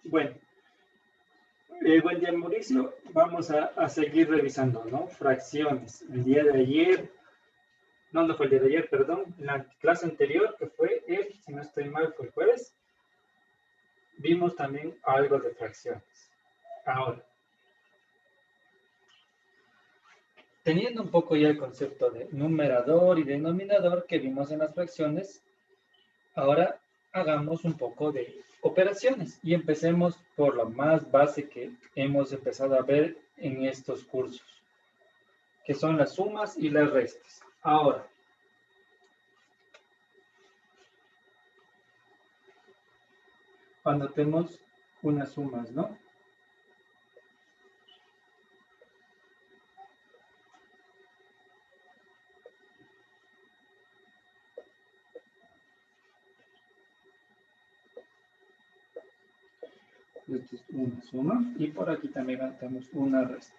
Bueno, buen día, Mauricio. Vamos a seguir revisando, ¿no? Fracciones. El día de ayer, no fue el día de ayer, perdón. En la clase anterior, que fue si no estoy mal, fue el jueves, vimos también algo de fracciones. Ahora, teniendo un poco ya el concepto de numerador y denominador que vimos en las fracciones, ahora hagamos un poco de operaciones y empecemos por lo más básico que hemos empezado a ver en estos cursos, que son las sumas y las restas. Ahora, cuando tenemos unas sumas, ¿no? Esto es una suma y por aquí también tenemos una resta.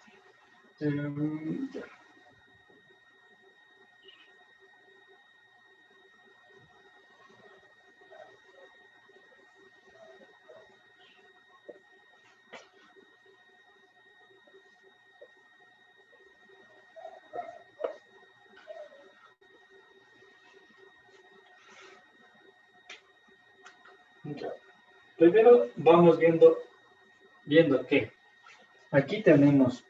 Primero vamos viendo que aquí tenemos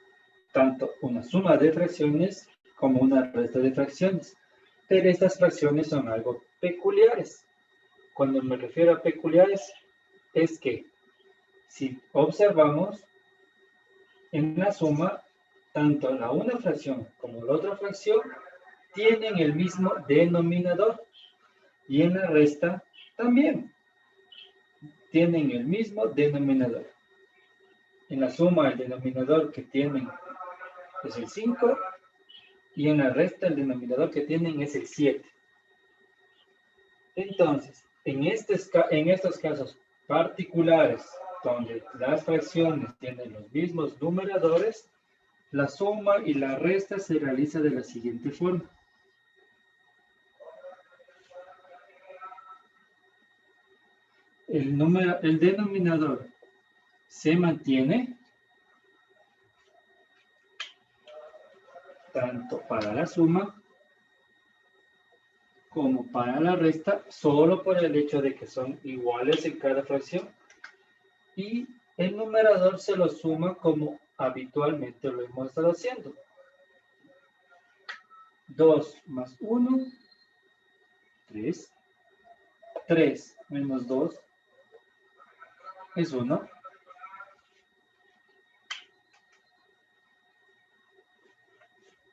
tanto una suma de fracciones como una resta de fracciones. Pero estas fracciones son algo peculiares. Cuando me refiero a peculiares, es que si observamos en la suma, tanto la una fracción como la otra fracción tienen el mismo denominador. Y en la resta también tienen el mismo denominador. En la suma, el denominador que tienen es el 5 y en la resta el denominador que tienen es el 7. Entonces, en estos casos particulares, donde las fracciones tienen los mismos numeradores, la suma y la resta se realiza de la siguiente forma. El denominador se mantiene tanto para la suma como para la resta, solo por el hecho de que son iguales en cada fracción. Y el numerador se lo suma como habitualmente lo hemos estado haciendo. 2 más 1, 3. 3 menos 2 es 1.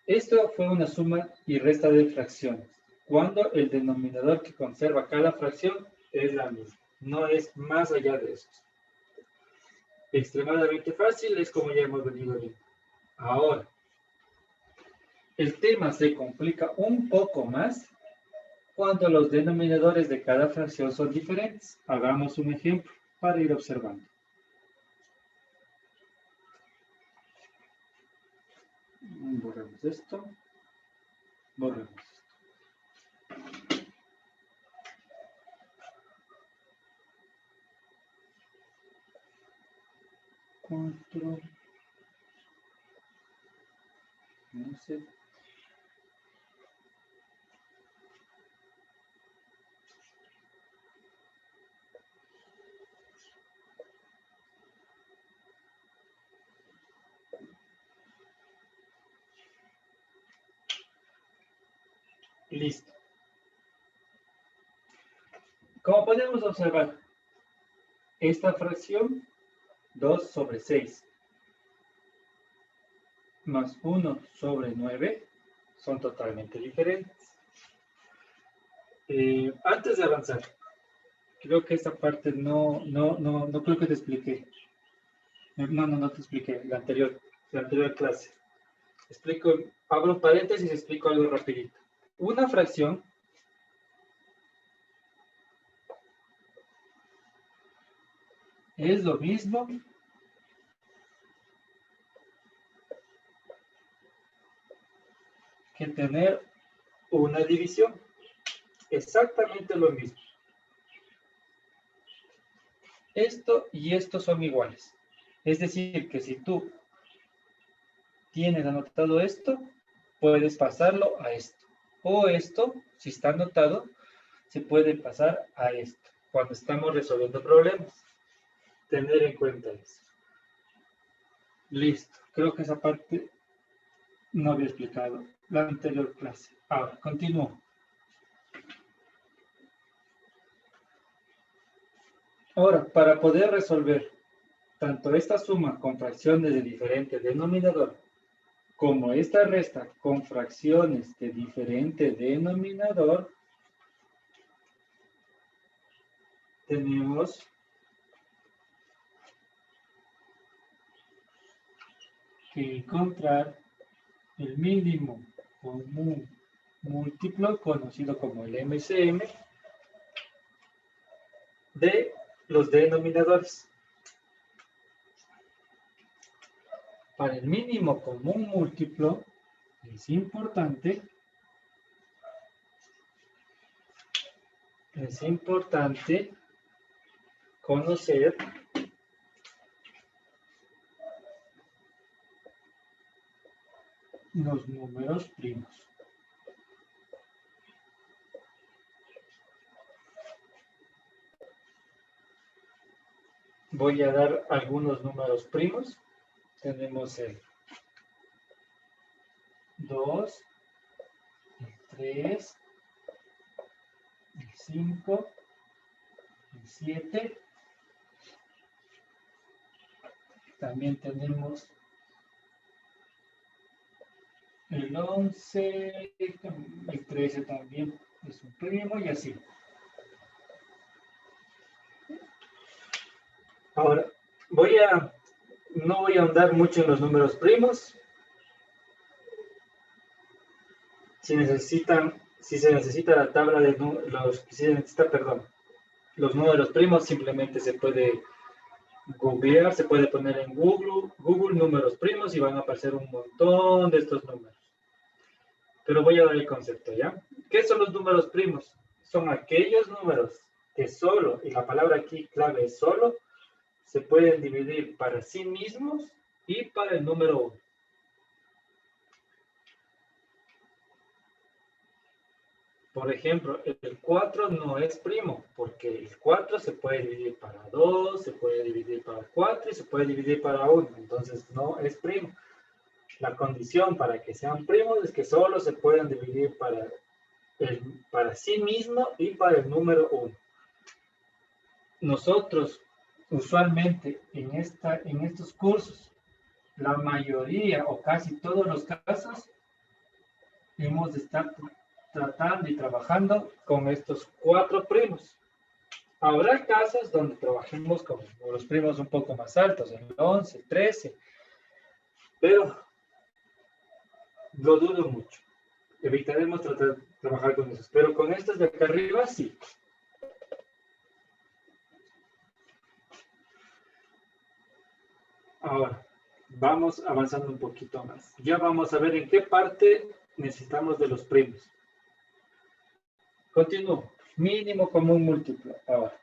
Esto fue una suma y resta de fracciones, cuando el denominador que conserva cada fracción es la misma. No es más allá de eso. Extremadamente fácil, es como ya hemos venido viendo. Ahora, el tema se complica un poco más cuando los denominadores de cada fracción son diferentes. Hagamos un ejemplo para ir observando. Borremos esto. Borremos esto. 4. 11. Listo. Como podemos observar, esta fracción 2 sobre 6 más 1 sobre 9 son totalmente diferentes. Antes de avanzar, creo que esta parte no creo que te expliqué. No te expliqué, la anterior clase. Abro paréntesis y explico algo rapidito. Una fracción es lo mismo que tener una división. Exactamente lo mismo. esto y esto son iguales. Es decir, que si tú tienes anotado esto, puedes pasarlo a esto. O esto, si está anotado, se puede pasar a esto. Cuando estamos resolviendo problemas. Tener en cuenta eso. Listo. Creo que esa parte no había explicado la anterior clase. Ahora, continúo. Ahora, para poder resolver tanto esta suma con fracciones de diferente denominador, como esta resta con fracciones de diferente denominador, tenemos que encontrar el mínimo común múltiplo, conocido como el MCM, de los denominadores. Para el mínimo común múltiplo es importante conocer los números primos. Voy a dar algunos números primos. Tenemos el 2, el 3, el 5, el 7. También tenemos el 11, el 13 también es un primo y así. Ahora, no voy a ahondar mucho en los números primos. Si se necesita la tabla de los números primos, simplemente se puede googlear, se puede poner en Google números primos y van a aparecer un montón de estos números. Pero voy a dar el concepto, ¿ya? ¿Qué son los números primos? Son aquellos números que solo, y la palabra aquí clave es solo, se pueden dividir para sí mismos y para el número 1. Por ejemplo, el 4 no es primo, porque el 4 se puede dividir para 2, se puede dividir para 4 y se puede dividir para 1. Entonces, no es primo. La condición para que sean primos es que solo se puedan dividir para sí mismo y para el número 1. Nosotros, usualmente, en estos cursos, la mayoría o casi todos los casos, hemos de estar tratando y trabajando con estos 4 primos. Habrá casos donde trabajemos con los primos un poco más altos, el 11, el 13, pero lo dudo mucho. Evitaremos trabajar con esos, pero con estos de acá arriba sí. Ahora, vamos avanzando un poquito más. Ya vamos a ver en qué parte necesitamos de los primos. Continúo. Mínimo común múltiplo. Ahora,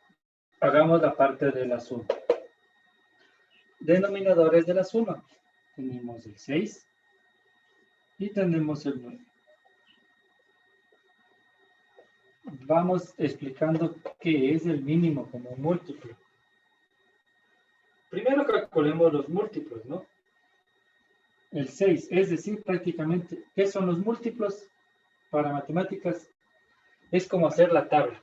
hagamos la parte de la suma. Denominadores de la suma. Tenemos el 6 y tenemos el 9. Vamos explicando qué es el mínimo común múltiplo. Primero calculemos los múltiplos, ¿no? El 6, es decir, prácticamente, ¿qué son los múltiplos? Para matemáticas, es como hacer la tabla.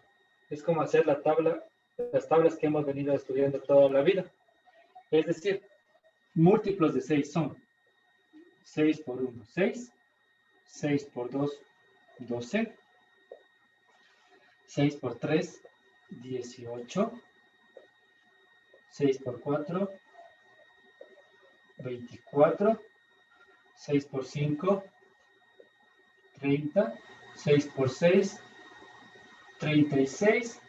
Es como hacer la tabla, las tablas que hemos venido estudiando toda la vida. Es decir, múltiplos de 6 son 6 por 1, 6. 6 por 2, 12. 6 por 3, 18. 6 por 4, 24. 6 por 5, 30. 6 por 6, 36.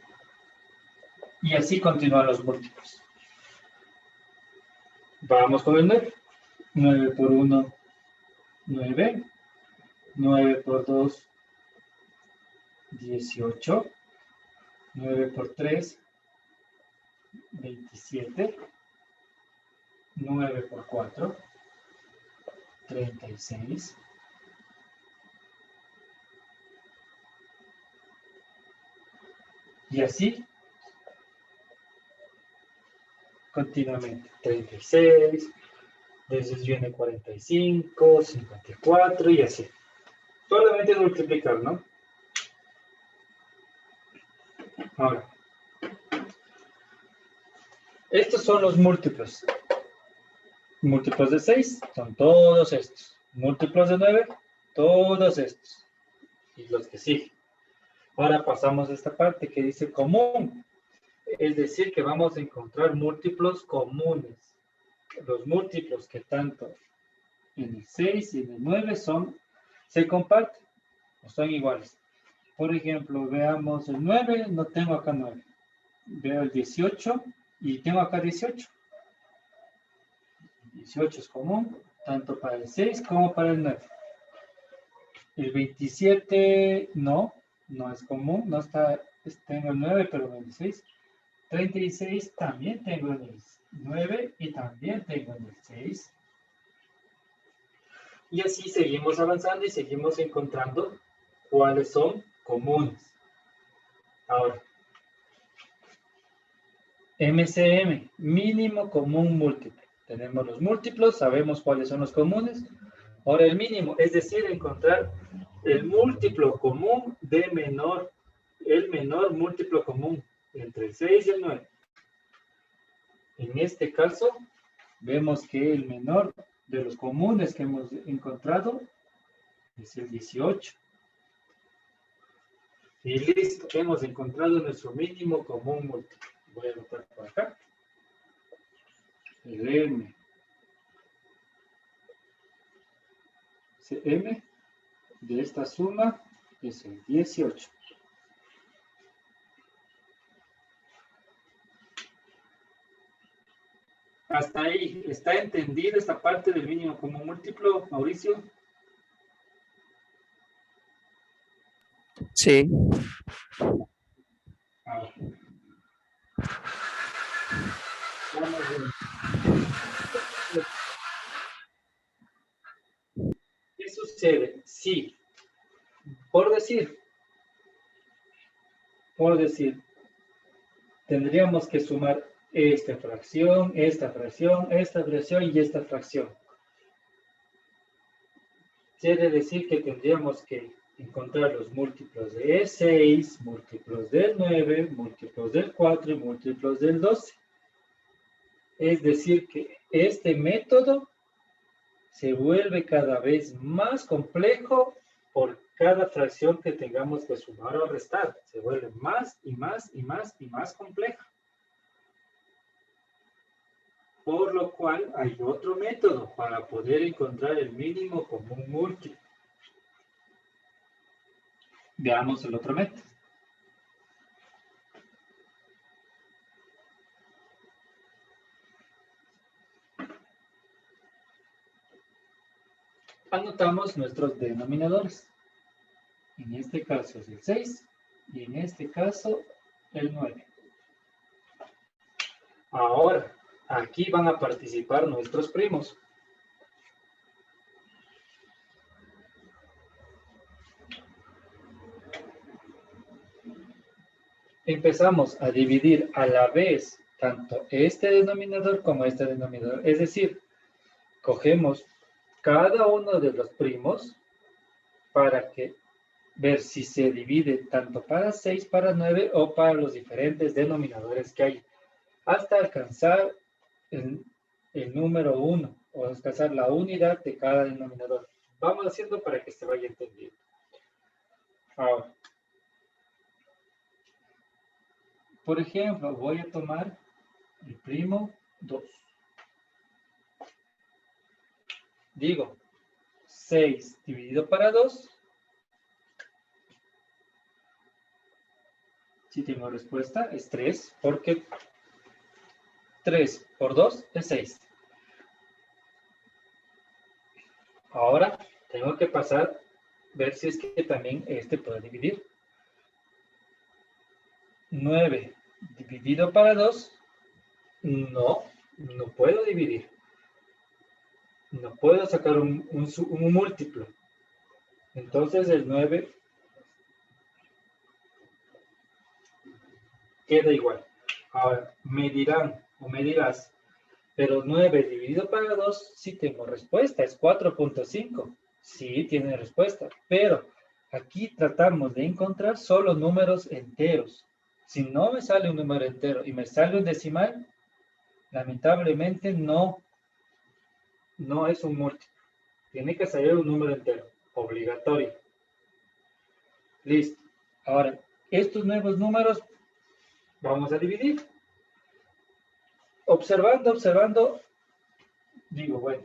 Y así continúan los múltiplos. Vamos con el 9. 9 por 1, 9. 9 por 2, 18. 9 por 3, 27. 9 por 4. 36. Y así continuamente. 36. Después viene 45, 54 y así. Solamente multiplicar, ¿no? Ahora, estos son los múltiplos. Múltiplos de 6 son todos estos. Múltiplos de 9, todos estos. Y los que siguen. Ahora pasamos a esta parte que dice común. Es decir, que vamos a encontrar múltiplos comunes. Los múltiplos que tanto en el 6 y en el 9 se comparten o son iguales. Por ejemplo, veamos el 9, no tengo acá 9. Veo el 18 y tengo acá 18. 18 es común, tanto para el 6 como para el 9. El 27 no es común, no está, tengo el 9, pero en el 6. 36 también tengo en el 9 y también tengo en el 6. Y así seguimos avanzando y seguimos encontrando cuáles son comunes. Ahora, MCM, mínimo común múltiplo. Tenemos los múltiplos, sabemos cuáles son los comunes. Ahora el mínimo, es decir, encontrar el múltiplo común de el menor múltiplo común entre el 6 y el 9. En este caso, vemos que el menor de los comunes que hemos encontrado es el 18. Y listo, hemos encontrado nuestro mínimo común múltiplo. Voy a anotar por acá. El M. M de esta suma es el 18. Hasta ahí, ¿está entendida esta parte del mínimo común múltiplo, Mauricio? Sí. Ahora. ¿Qué sucede? Sí, por decir, tendríamos que sumar esta fracción y esta fracción. Quiere decir que tendríamos que encontrar los múltiplos de 6, múltiplos del 9, múltiplos del 4 y múltiplos del 12. Es decir, que este método se vuelve cada vez más complejo por cada fracción que tengamos que sumar o restar. Se vuelve más y más y más y más compleja. Por lo cual hay otro método para poder encontrar el mínimo común múltiplo. Veamos el otro método. Anotamos nuestros denominadores. En este caso es el 6 y en este caso el 9. Ahora, aquí van a participar nuestros primos. Empezamos a dividir a la vez tanto este denominador como este denominador. Es decir, cogemos cada uno de los primos para ver si se divide tanto para 6, para 9 o para los diferentes denominadores que hay, hasta alcanzar el número 1 o alcanzar la unidad de cada denominador. Vamos haciendo para que se vaya entendiendo. Ahora, por ejemplo, voy a tomar el primo 2. Digo, 6 dividido para 2. Si tengo respuesta, es 3, porque 3 por 2 es 6. Ahora, tengo que pasar, ver si es que también este puede dividir. 9 dividido para 2 No, no puedo dividir. No puedo sacar un múltiplo. Entonces el 9 queda igual. Ahora, me dirán o me dirás, pero 9 dividido para 2, sí tengo respuesta, es 4.5. Sí, tiene respuesta, pero aquí tratamos de encontrar solo números enteros. Si no me sale un número entero y me sale un decimal, lamentablemente no es un múltiplo. Tiene que salir un número entero, obligatorio. Listo. Ahora, estos nuevos números vamos a dividir. Observando, digo, bueno,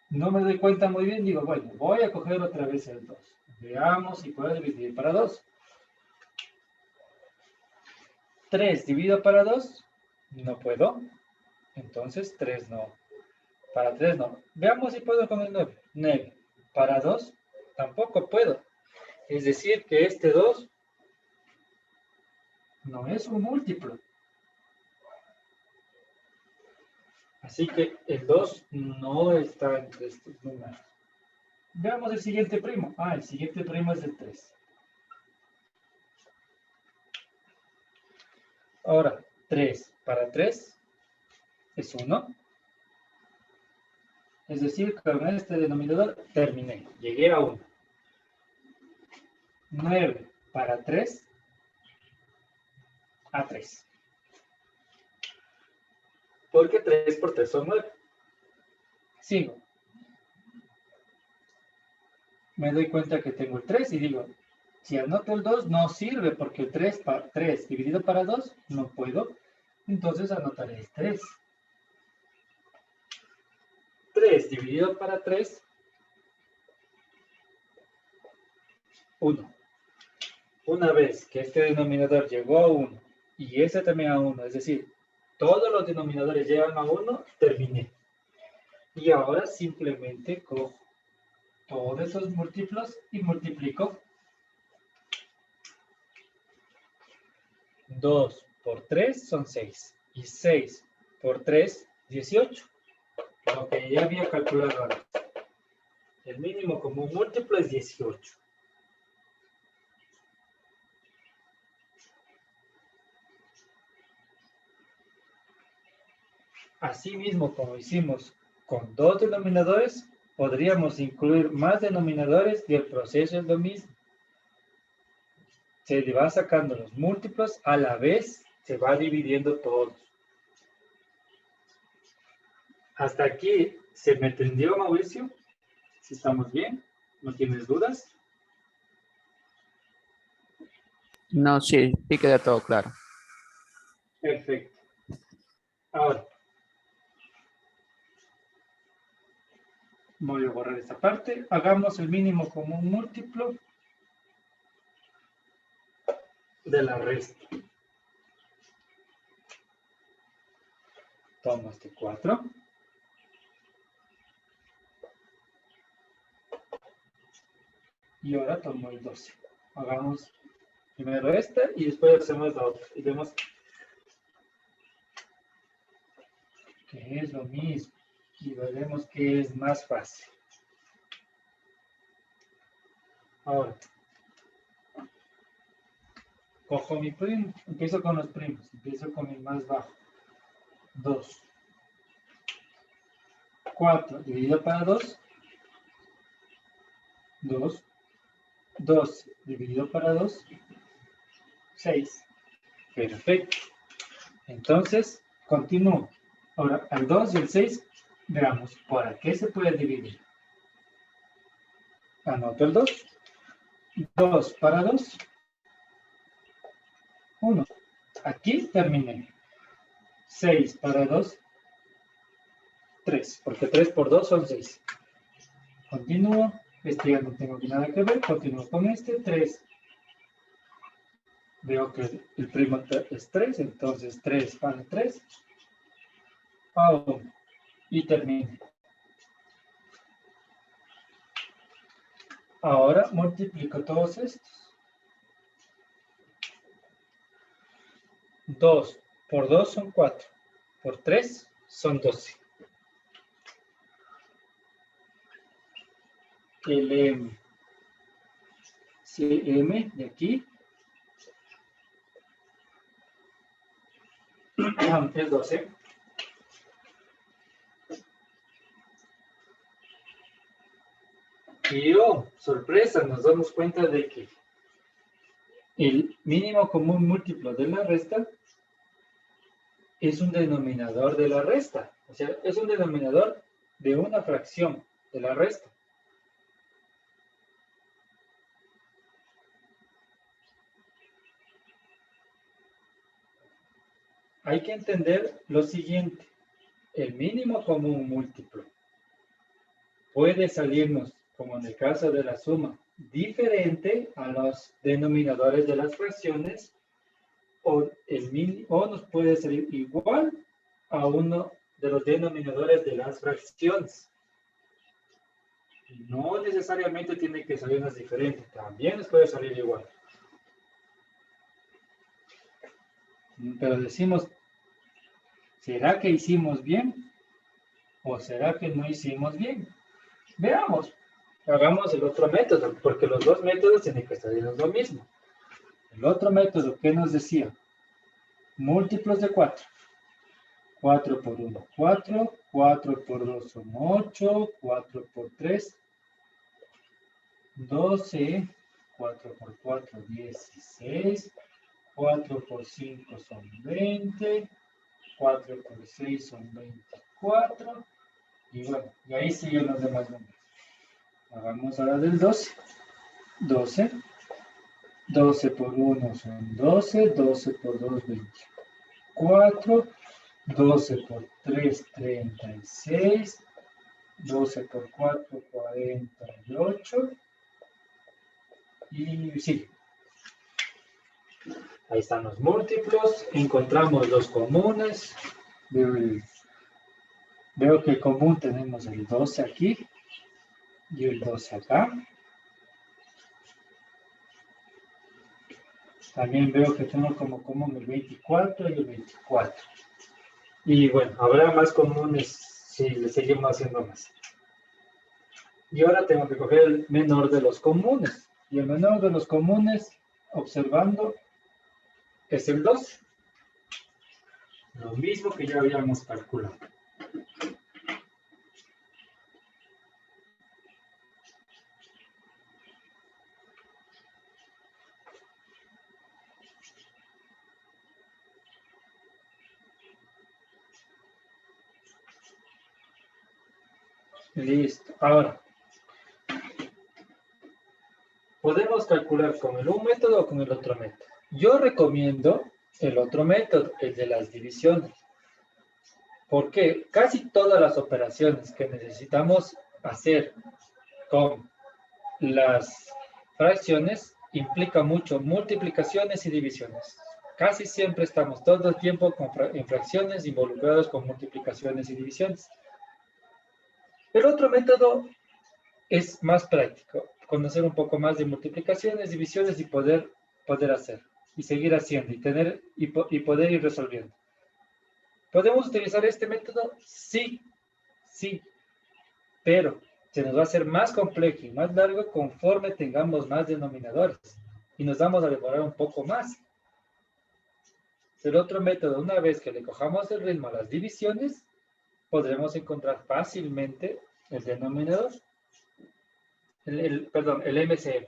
no me doy cuenta muy bien, digo, bueno, voy a coger otra vez el 2. Veamos si puedo dividir para 2. 3 dividido para 2, no puedo. Entonces 3 no. Para 3 no. Veamos si puedo con el 9. 9. Para 2, tampoco puedo. Es decir, que este 2 no es un múltiplo. Así que el 2 no está entre estos números. Veamos el siguiente primo. El siguiente primo es el 3. Ahora, 3 para 3 es 1. Es decir, con este denominador terminé. Llegué a 1. 9 para 3 a 3. Porque 3 por 3 son 9. Sigo. Me doy cuenta que tengo el 3 y digo, si anoto el 2 no sirve porque el 3 dividido para 2 no puedo. Entonces anotaré el 3. 3 dividido para 3, 1. Una vez que este denominador llegó a 1 y ese también a 1, es decir, todos los denominadores llegan a 1, terminé. Y ahora simplemente cojo todos esos múltiplos y multiplico. 2 por 3 son 6. Y 6 por 3, 18. Lo que ya había calculado antes. El mínimo común múltiplo es 18. Asimismo, como hicimos con dos denominadores, podríamos incluir más denominadores y el proceso es lo mismo. Se le va sacando los múltiplos, a la vez se va dividiendo todos. Hasta aquí, ¿se me entendió, Mauricio? ¿Si estamos bien? ¿No tienes dudas? No, sí, sí queda todo claro. Perfecto. Ahora, voy a borrar esta parte. Hagamos el mínimo común múltiplo de la resta. Tomo este 4. Y ahora tomo el 12. Hagamos primero esta y después hacemos la otra. Y vemos que es lo mismo. Y veremos que es más fácil. Ahora, cojo mi primo. Empiezo con los primos. Empiezo con el más bajo. 2. 4 dividido para 2. 2. 12 dividido para 2. 6. Perfecto. Entonces, continúo. Ahora, al 2 y el 6, veamos, ¿por qué se puede dividir? Anoto el 2. 2 para 2. 1. Aquí terminé. 6 para 2. 3, porque 3 por 2 son 6. Continúo. Este ya no tengo nada que ver. Continúo con este. 3. Veo que el primo es 3, entonces 3 para 3. A 1. Y termino. Ahora multiplico todos estos. 2 por 2 son 4. por 3 son 12. El CM de aquí es 12. Y sorpresa, nos damos cuenta de que el mínimo común múltiplo de la resta es un denominador de la resta. O sea, es un denominador de una fracción de la resta. Hay que entender lo siguiente. El mínimo común múltiplo puede salirnos, como en el caso de la suma, diferente a los denominadores de las fracciones, o nos puede salir igual a uno de los denominadores de las fracciones. No necesariamente tiene que salirnos diferente, también nos puede salir igual. Pero decimos, ¿será que hicimos bien? ¿O será que no hicimos bien? Veamos, hagamos el otro método, porque los dos métodos tienen que salirnos lo mismo. El otro método, ¿qué nos decía? Múltiplos de 4. 4 por 1, 4. 4 por 2 son 8. 4 por 3, 12. 4 por 4, 16. 4 por 5 son 20. 4 por 6 son 24. Y bueno, y ahí siguen los demás números. Hagamos ahora del 12. 12. 12 por 1 son 12. 12 por 2, 24. 12 por 3, 36. 12 por 4, 48. Y sí. Ahí están los múltiplos. Encontramos los comunes. Veo que el común tenemos el 12 aquí y el 12 acá. También veo que tengo como común el 24 y el 24. Y bueno, habrá más comunes si le seguimos haciendo más. Y ahora tengo que coger el menor de los comunes. Y el menor de los comunes, observando, es el 12. Lo mismo que ya habíamos calculado. Listo. Ahora, podemos calcular con el un método o con el otro método. Yo recomiendo el otro método, el de las divisiones. Porque casi todas las operaciones que necesitamos hacer con las fracciones implican mucho multiplicaciones y divisiones. Casi siempre estamos todo el tiempo en fracciones involucrados con multiplicaciones y divisiones. El otro método es más práctico, conocer un poco más de multiplicaciones, divisiones y poder hacer, y seguir haciendo, y poder ir resolviendo. ¿Podemos utilizar este método? Sí, pero se nos va a hacer más complejo y más largo conforme tengamos más denominadores, y nos vamos a demorar un poco más. El otro método, una vez que le cojamos el ritmo a las divisiones, podremos encontrar fácilmente el denominador. El MCM.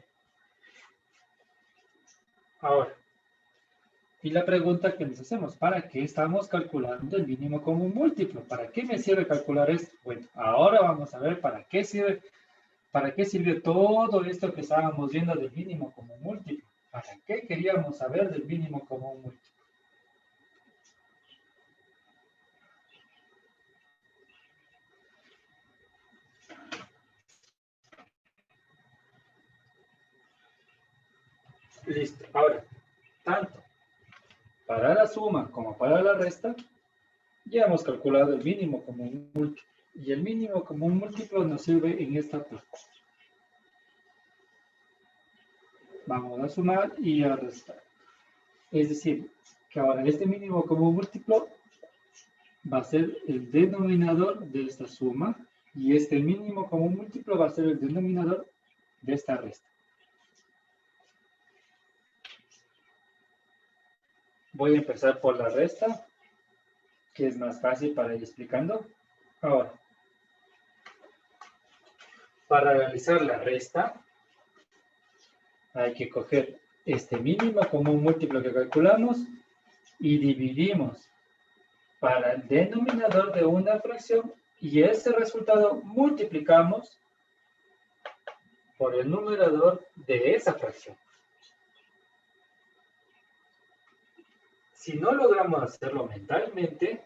Ahora, y la pregunta que nos hacemos, ¿para qué estamos calculando el mínimo común múltiplo? ¿Para qué me sirve calcular esto? Bueno, ahora vamos a ver para qué sirve todo esto que estábamos viendo del mínimo común múltiplo. ¿Para qué queríamos saber del mínimo común múltiplo? Listo. Ahora, tanto para la suma como para la resta, ya hemos calculado el mínimo común múltiplo. Y el mínimo común múltiplo nos sirve en esta parte. Vamos a sumar y a restar. Es decir, que ahora este mínimo común múltiplo va a ser el denominador de esta suma y este mínimo común múltiplo va a ser el denominador de esta resta. Voy a empezar por la resta, que es más fácil para ir explicando. Ahora, para realizar la resta, hay que coger este mínimo común múltiplo que calculamos y dividimos para el denominador de una fracción y ese resultado multiplicamos por el numerador de esa fracción. Si no logramos hacerlo mentalmente,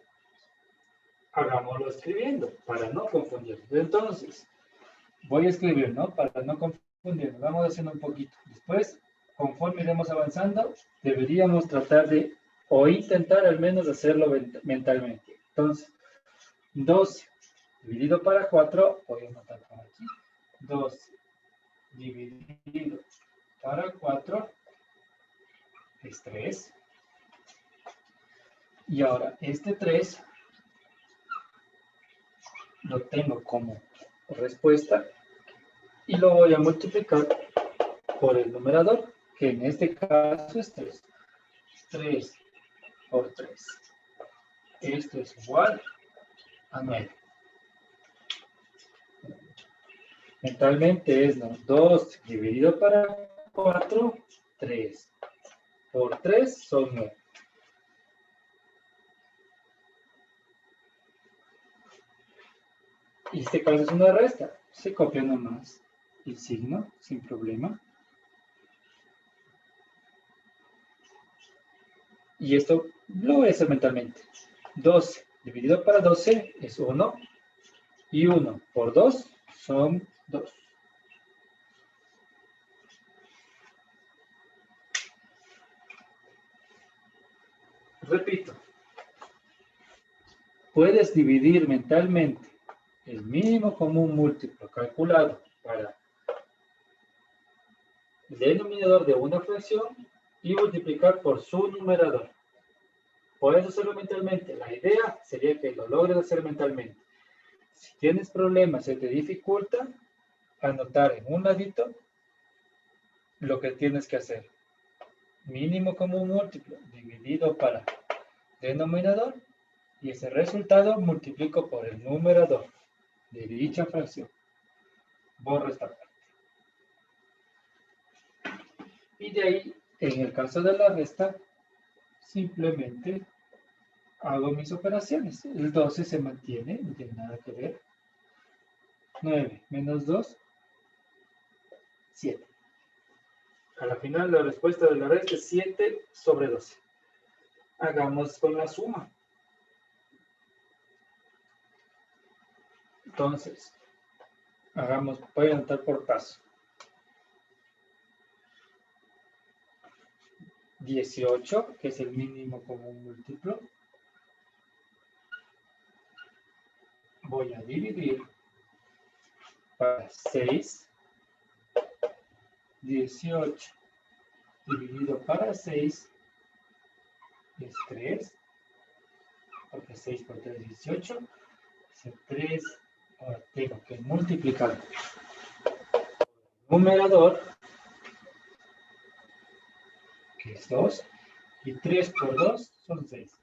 hagámoslo escribiendo para no confundirnos. Entonces, voy a escribir, ¿no? Para no confundirnos. Vamos haciendo un poquito. Después, conforme iremos avanzando, deberíamos tratar de, o intentar al menos hacerlo mentalmente. Entonces, 12 dividido para 4, voy a anotar por aquí. 12 dividido para 4 es 3. Y ahora, este 3 lo tengo como respuesta y lo voy a multiplicar por el numerador, que en este caso es 3. 3 por 3. Esto es igual a 9. Mentalmente es 2 dividido para 4, 3. Por 3 son 9. Y este caso es una resta. Se copia nomás el signo sin problema. Y esto lo voy a hacer mentalmente. 12 dividido para 12 es 1. Y 1 por 2 son 2. Repito. Puedes dividir mentalmente el mínimo común múltiplo calculado para el denominador de una fracción y multiplicar por su numerador. Puedes hacerlo mentalmente. La idea sería que lo logres hacer mentalmente. Si tienes problemas, se te dificulta, anotar en un ladito lo que tienes que hacer. Mínimo común múltiplo dividido para denominador y ese resultado multiplico por el numerador de dicha fracción. Borro esta parte. Y de ahí, en el caso de la resta, simplemente hago mis operaciones. El 12 se mantiene, no tiene nada que ver. 9 menos 2, 7. A la final la respuesta de la resta es 7 sobre 12. Hagamos con la suma. Entonces, voy a anotar por paso. 18, que es el mínimo común múltiplo. Voy a dividir para 6. 18 dividido para 6 es 3. Porque 6 por 3 es 18. Es 3. Ahora tengo que multiplicar numerador, que es 2, y 3 por 2 son 6.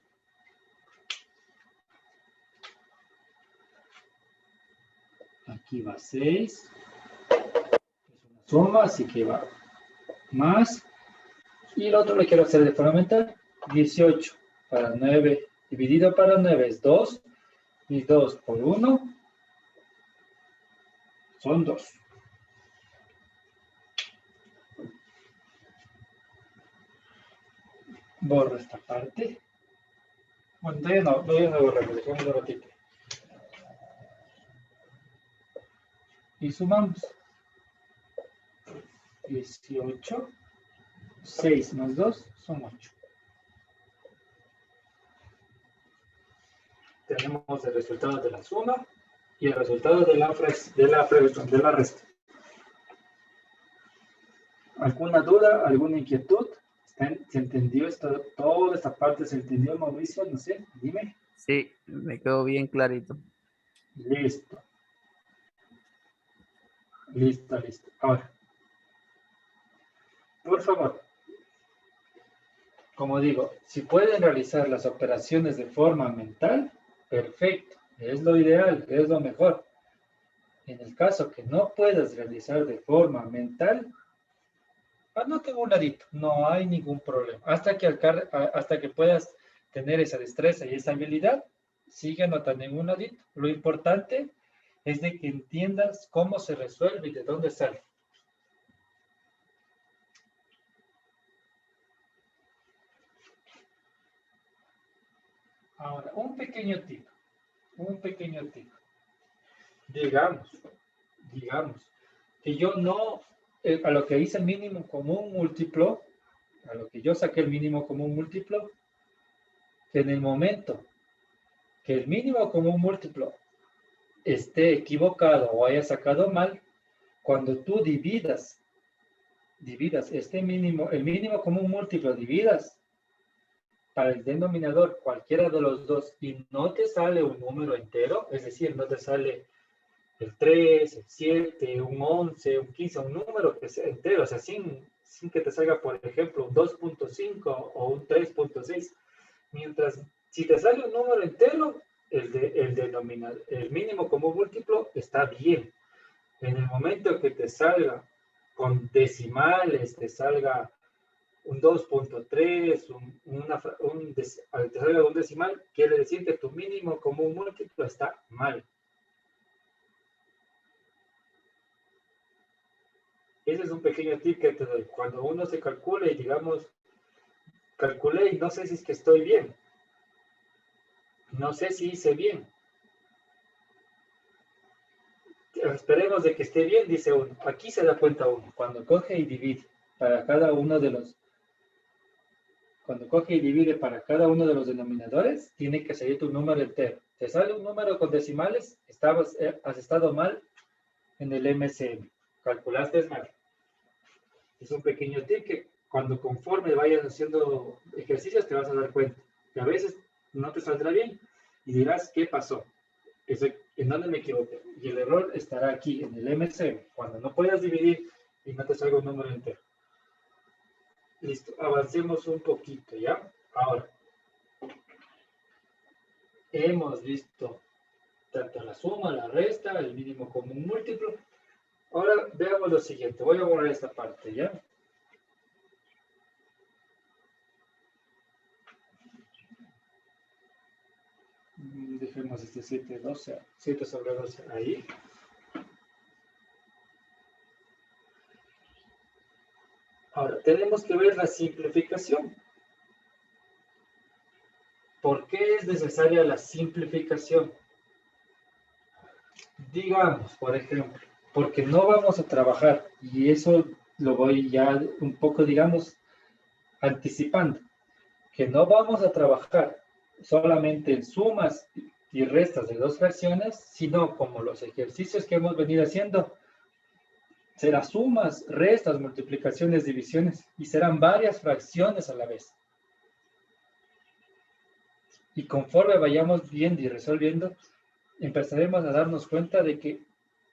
Aquí va 6. Es una suma, así que va más. Y el otro lo quiero hacer de forma mental. 18 para 9 dividido para 9 es 2. Y 2 por 1 son 2. Borro esta parte. Bueno, todavía no borramos, dejemos un ratito. Y sumamos. 18. 6 más 2 son 8. Tenemos el resultado de la suma y el resultado de la resta. ¿Alguna duda? ¿Alguna inquietud? ¿Se entendió esto? ¿Toda esta parte se entendió, Mauricio? No sé, dime. Sí, me quedó bien clarito. Listo, listo, listo. Ahora, por favor, como digo, si pueden realizar las operaciones de forma mental, perfecto, es lo ideal, es lo mejor. En el caso que no puedas realizar de forma mental, anota en un ladito, no hay ningún problema. Hasta que puedas tener esa destreza y esa habilidad, sigue anotando en un ladito. Lo importante es de que entiendas cómo se resuelve y de dónde sale. Ahora, un pequeño tip. Digamos, digamos, que yo no, a lo que hice el mínimo común múltiplo, a lo que yo saqué el mínimo común múltiplo, que en el momento que el mínimo común múltiplo esté equivocado o haya sacado mal, cuando tú dividas este mínimo, el mínimo común múltiplo, dividas para el denominador cualquiera de los dos y no te sale un número entero, es decir, no te sale el 3, el 7, un 11, un 15, un número que sea entero, o sea, sin que te salga, por ejemplo, un 2.5 o un 3.6. Mientras, si te sale un número entero, el mínimo como múltiplo está bien. En el momento que te salga con decimales, te salga un 2.3, te salga un decimal, quiere decir que tu mínimo como múltiplo está mal. Ese es un pequeño tip que te doy. Cuando uno se calcula y digamos, calculé y no sé si es que estoy bien, no sé si hice bien. Esperemos de que esté bien, dice uno. Aquí se da cuenta uno. Para cada uno de los, cuando coge y divide para cada uno de los denominadores, tiene que salir tu número entero. Te sale un número con decimales, has estado mal en el MCM. Calculaste mal. Es un pequeño tip que cuando conforme vayas haciendo ejercicios te vas a dar cuenta que a veces no te saldrá bien y dirás, ¿qué pasó? ¿En dónde me equivoqué? Y el error estará aquí, en el MC, cuando no puedas dividir y no te salga un número entero. Listo, avancemos un poquito, ¿ya? Ahora, hemos visto tanto la suma, la resta, el mínimo común múltiplo. Ahora veamos lo siguiente, voy a borrar esta parte, ¿ya? Dejemos este 7 sobre 12 ahí. Ahora, tenemos que ver la simplificación. ¿Por qué es necesaria la simplificación? Digamos, por ejemplo, porque no vamos a trabajar, y eso lo voy ya un poco, digamos, anticipando, que no vamos a trabajar solamente en sumas y restas de dos fracciones, sino como los ejercicios que hemos venido haciendo, serán sumas, restas, multiplicaciones, divisiones, y serán varias fracciones a la vez. Y conforme vayamos viendo y resolviendo, empezaremos a darnos cuenta de que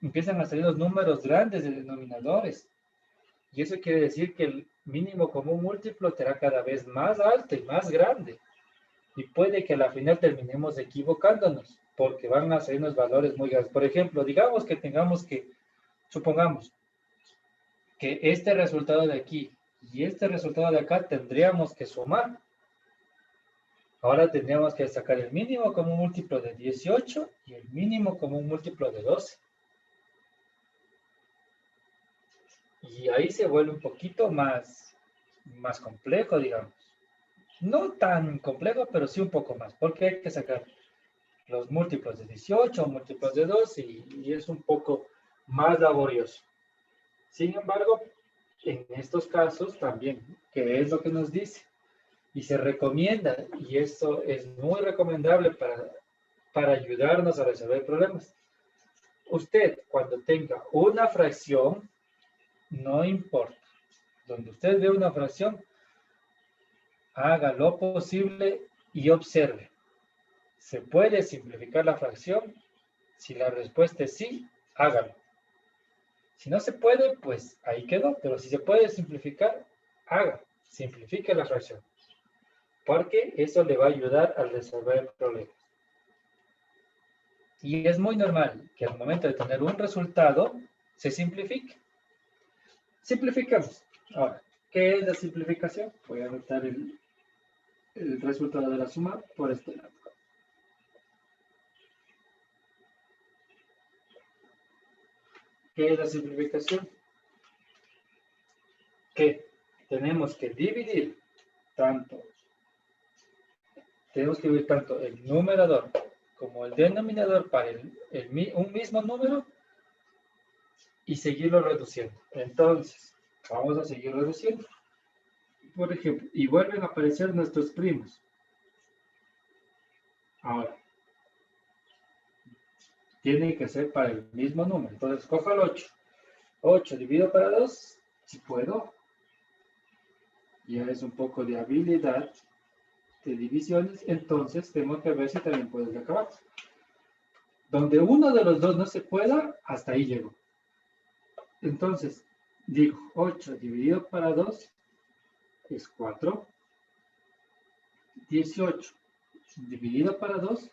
empiezan a salir los números grandes de denominadores. Y eso quiere decir que el mínimo común múltiplo será cada vez más alto y más grande. Y puede que a la final terminemos equivocándonos, porque van a salirnos valores muy grandes. Por ejemplo, supongamos que este resultado de aquí y este resultado de acá tendríamos que sumar. Ahora tendríamos que sacar el mínimo como un múltiplo de 18 y el mínimo como un múltiplo de 12. Y ahí se vuelve un poquito más complejo, digamos. No tan complejo, pero sí un poco más, porque hay que sacar los múltiplos de 18, múltiplos de 12 y es un poco más laborioso. Sin embargo, en estos casos también, ¿qué es lo que nos dice? Y se recomienda, y esto es muy recomendable para ayudarnos a resolver problemas. Usted, cuando tenga una fracción, no importa. Donde usted ve una fracción, haga lo posible y observe. ¿Se puede simplificar la fracción? Si la respuesta es sí, hágalo. Si no se puede, pues ahí quedó. Pero si se puede simplificar, haga. Simplifique la fracción. Porque eso le va a ayudar a resolver problemas. Y es muy normal que al momento de tener un resultado, se simplifique. Simplificamos. Ahora, ¿qué es la simplificación? Voy a anotar el resultado de la suma por este lado. ¿Qué es la simplificación? Que tenemos que dividir tanto el numerador como el denominador para un mismo número y seguirlo reduciendo. Entonces, vamos a seguir reduciendo. Por ejemplo, y vuelven a aparecer nuestros primos. Ahora, tiene que ser para el mismo número. Entonces, cojo el 8. 8 dividido para 2, si puedo. Ya es un poco de habilidad de divisiones, entonces tengo que ver si también puedo acabar. Donde uno de los dos no se pueda, hasta ahí llego. Entonces, digo, 8 dividido para 2 es 4. 18 dividido para 2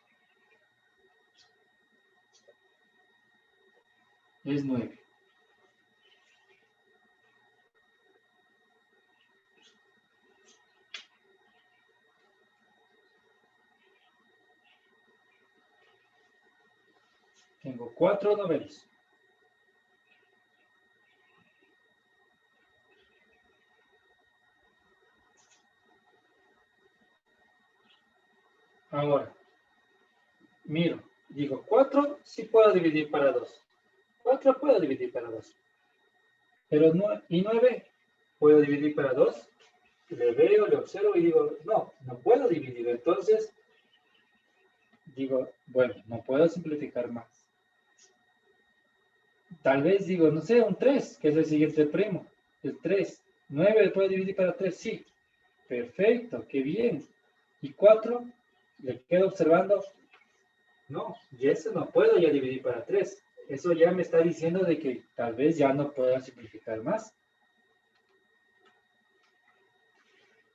es 9. Tengo 4 novenos. Ahora, miro, digo, 4 sí puedo dividir para 2. 4 puedo dividir para 2. Pero y 9 puedo dividir para 2. Le veo, le observo y digo, no puedo dividir. Entonces, digo, bueno, no puedo simplificar más. Tal vez digo, no sé, un 3, que es el siguiente primo. El 3. 9 puedo dividir para 3, sí. Perfecto, qué bien. Y 4, le quedo observando. No, y eso no puedo ya dividir para 3. Eso ya me está diciendo de que tal vez ya no pueda simplificar más.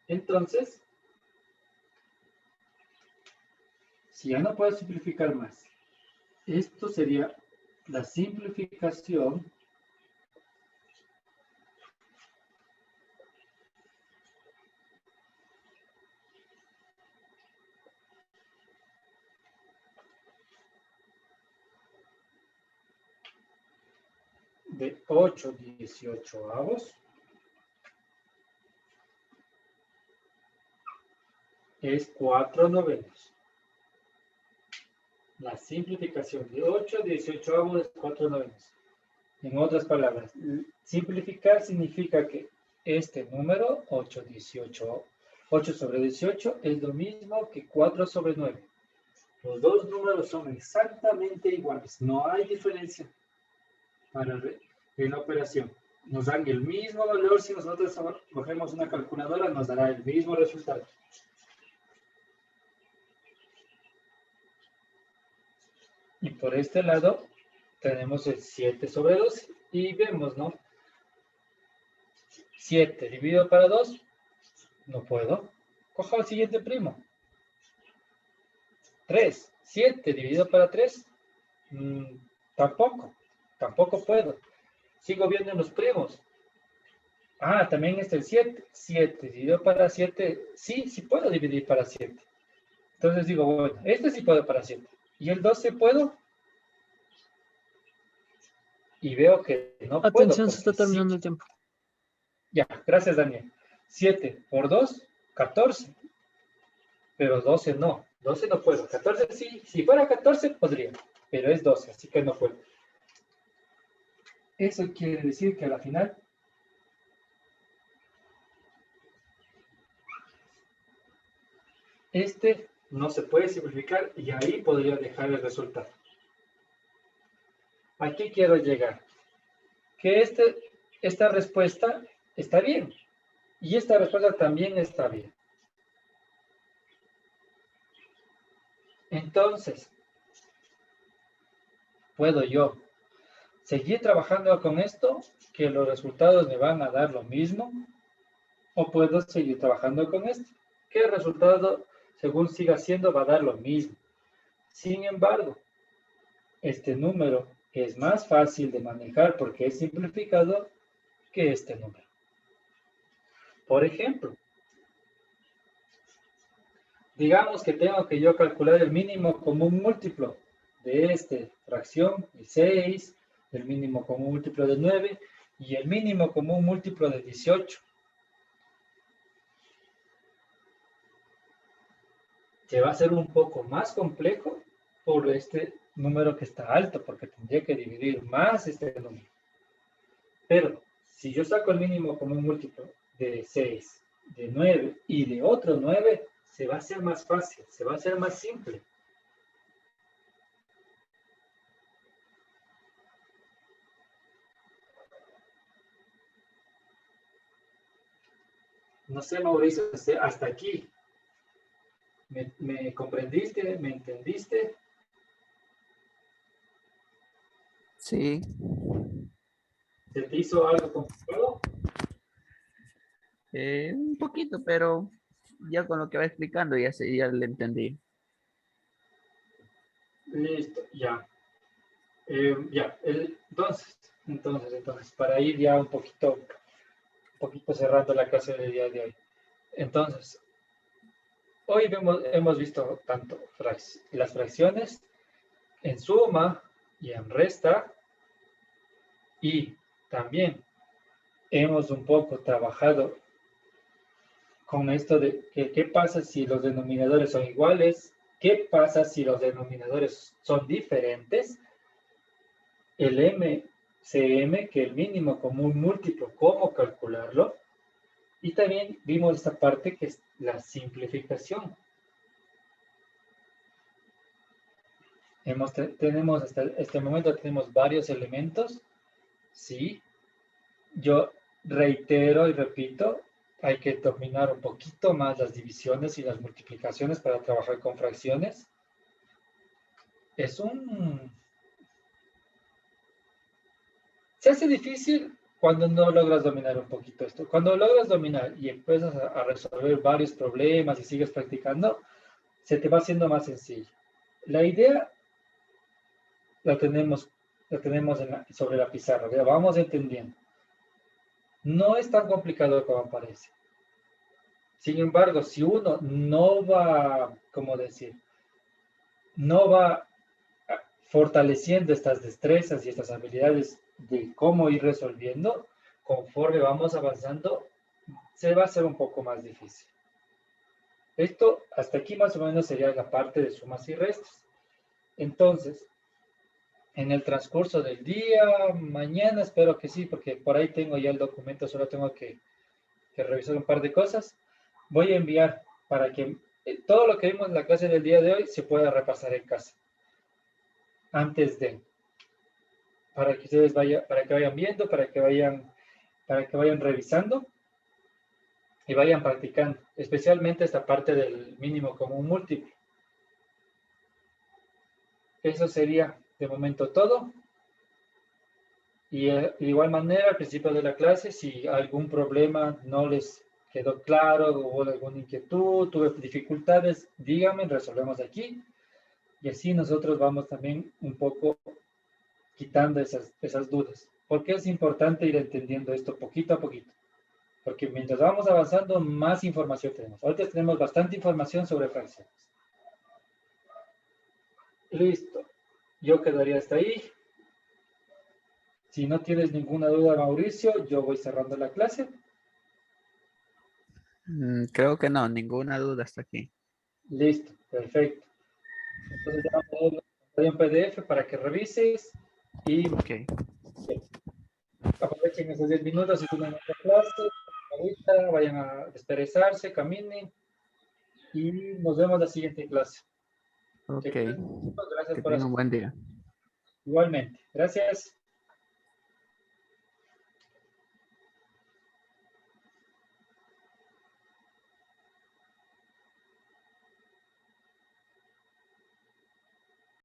Entonces, si ya no puedo simplificar más, esto sería la simplificación de 8/18 es 4 novenos. La simplificación de 8/18 es 4 novenos. En otras palabras, simplificar significa que este número, 8 sobre 18, es lo mismo que 4 sobre 9. Los dos números son exactamente iguales, no hay diferencia en la operación. Nos dan el mismo valor, si nosotros cogemos una calculadora, nos dará el mismo resultado. Y por este lado tenemos el 7 sobre 12 y vemos, ¿no? 7 dividido para 2, no puedo. Cojo el siguiente primo. 3, 7 dividido para 3, tampoco puedo. Sigo viendo en los primos. Ah, también está el 7. 7 dividido para 7, sí puedo dividir para 7. Entonces digo, bueno, este sí puedo para 7. ¿Y el 12 puedo? Y veo que no puedo. Atención, se está terminando el tiempo. Ya, gracias, Daniel. 7 por 2, 14. Pero 12 no. 12 no puedo. 14 sí. Si fuera 14 podría. Pero es 12, así que no puedo. Eso quiere decir que a la final este no se puede simplificar y ahí podría dejar el resultado. Aquí quiero llegar. Que esta respuesta está bien. Y esta respuesta también está bien. Entonces, puedo yo seguir trabajando con esto, que los resultados me van a dar lo mismo, o puedo seguir trabajando con esto, que el resultado, según siga siendo, va a dar lo mismo. Sin embargo, este número es más fácil de manejar porque es simplificado que este número. Por ejemplo, digamos que tengo que yo calcular el mínimo común múltiplo de esta fracción, de 6, el mínimo común múltiplo de 9 y el mínimo común múltiplo de 18. Se va a hacer un poco más complejo por este número que está alto, porque tendría que dividir más este número. Pero si yo saco el mínimo común múltiplo de 6, de 9 y de otro 9, se va a hacer más fácil, se va a hacer más simple. No sé, Mauricio, hasta aquí. ¿Me comprendiste? ¿Me entendiste? Sí. ¿Se te hizo algo complicado? Un poquito, pero ya con lo que va explicando ya le entendí. Listo, ya. Ya, entonces, para ir ya un poquito cerrando la clase del día de hoy. Entonces, hoy hemos visto tanto las fracciones en suma y en resta, y también hemos un poco trabajado con esto de que qué pasa si los denominadores son iguales, qué pasa si los denominadores son diferentes, el MCM, que el mínimo común múltiplo, cómo calcularlo, y también vimos esta parte que es la simplificación. Tenemos hasta este momento tenemos varios elementos, sí. Yo reitero y repito, hay que dominar un poquito más las divisiones y las multiplicaciones para trabajar con fracciones. Se hace difícil cuando no logras dominar un poquito esto. Cuando logras dominar y empiezas a resolver varios problemas y sigues practicando, se te va haciendo más sencillo. La idea la tenemos sobre la pizarra, ¿verdad? Vamos entendiendo. No es tan complicado como parece. Sin embargo, si uno no va, ¿cómo decir? No va fortaleciendo estas destrezas y estas habilidades de cómo ir resolviendo, conforme vamos avanzando, se va a hacer un poco más difícil. Esto, hasta aquí más o menos sería la parte de sumas y restas. Entonces, en el transcurso del día, mañana espero que sí, porque por ahí tengo ya el documento, solo tengo que revisar un par de cosas. Voy a enviar para que todo lo que vimos en la clase del día de hoy se pueda repasar en casa. Antes de, para que ustedes vayan viendo, para que vayan revisando y vayan practicando, especialmente esta parte del mínimo común múltiplo. Eso sería de momento todo. Y de igual manera, al principio de la clase, si algún problema no les quedó claro, hubo alguna inquietud, tuve dificultades, díganme, resolvemos aquí. Y así nosotros vamos también un poco quitando esas dudas. Porque es importante ir entendiendo esto poquito a poquito. Porque mientras vamos avanzando, más información tenemos. Ahorita tenemos bastante información sobre fracciones. Listo. Yo quedaría hasta ahí. Si no tienes ninguna duda, Mauricio, yo voy cerrando la clase. Creo que no, ninguna duda hasta aquí. Listo, perfecto. Entonces ya vamos a un PDF para que revises y Ok. aprovechen esos 10 minutos si tienen otra clase. Ahorita vayan a desperezarse, caminen y nos vemos en la siguiente clase. Ok. Gracias Que por tengan un asistir. buen día. Igualmente. Gracias.